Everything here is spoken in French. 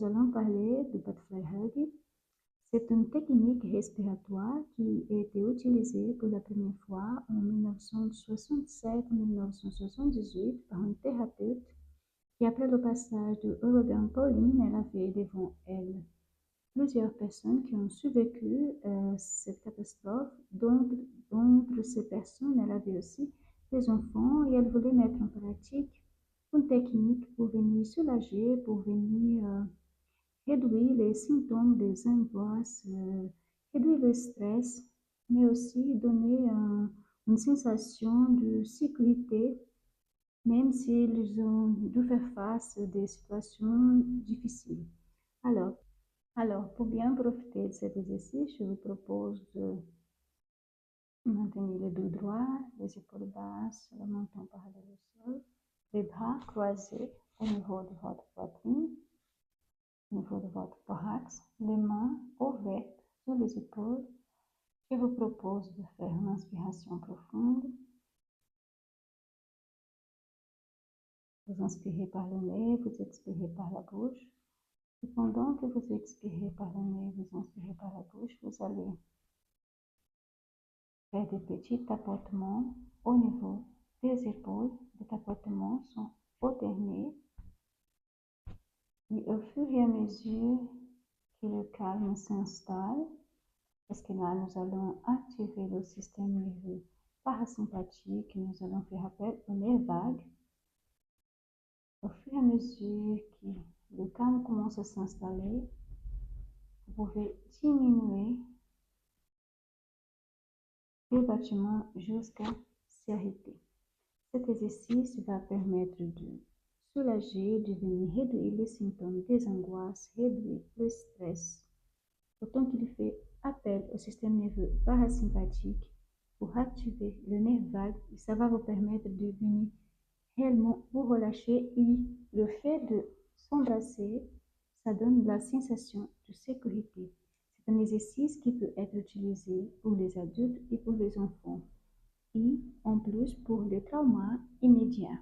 Nous allons parler du butterfly hug. C'est une technique respiratoire qui a été utilisée pour la première fois en 1967-1978 par un thérapeute qui, après le passage de l'ouragan Pauline, elle avait devant elle plusieurs personnes qui ont survécu cette catastrophe. Donc, d'entre ces personnes, elle avait aussi des enfants et elle voulait mettre en pratique une technique pour venir soulager, pour venir réduire les symptômes des angoisses, réduire le stress, mais aussi donner une sensation de sécurité, même s'ils ont dû faire face à des situations difficiles. Alors, pour bien profiter de cet exercice, je vous propose de maintenir les dos droits, les épaules basses, le menton parallèle au sol, les bras croisés au niveau de votre poitrine, au niveau de votre thorax, les mains ouvertes sur les épaules. Je vous propose de faire une inspiration profonde. Vous inspirez par le nez, vous expirez par la bouche. Et pendant que vous expirez par le nez, vous inspirez par la bouche, vous allez faire des petits tapotements au niveau des épaules. Les tapotements sont alternés. Et au fur et à mesure que le calme s'installe, parce que là, nous allons activer le système nerveux parasympathique, nous allons faire appel au nerf vague. Au fur et à mesure que le calme commence à s'installer, vous pouvez diminuer le battement jusqu'à s'arrêter. Cet exercice va permettre de soulager, de venir réduire les symptômes des angoisses, réduire le stress. Autant qu'il fait appel au système nerveux parasympathique pour activer le nerf vague, ça va vous permettre de venir réellement vous relâcher et le fait de s'embrasser, ça donne la sensation de sécurité. C'est un exercice qui peut être utilisé pour les adultes et pour les enfants et en plus pour les traumas immédiats.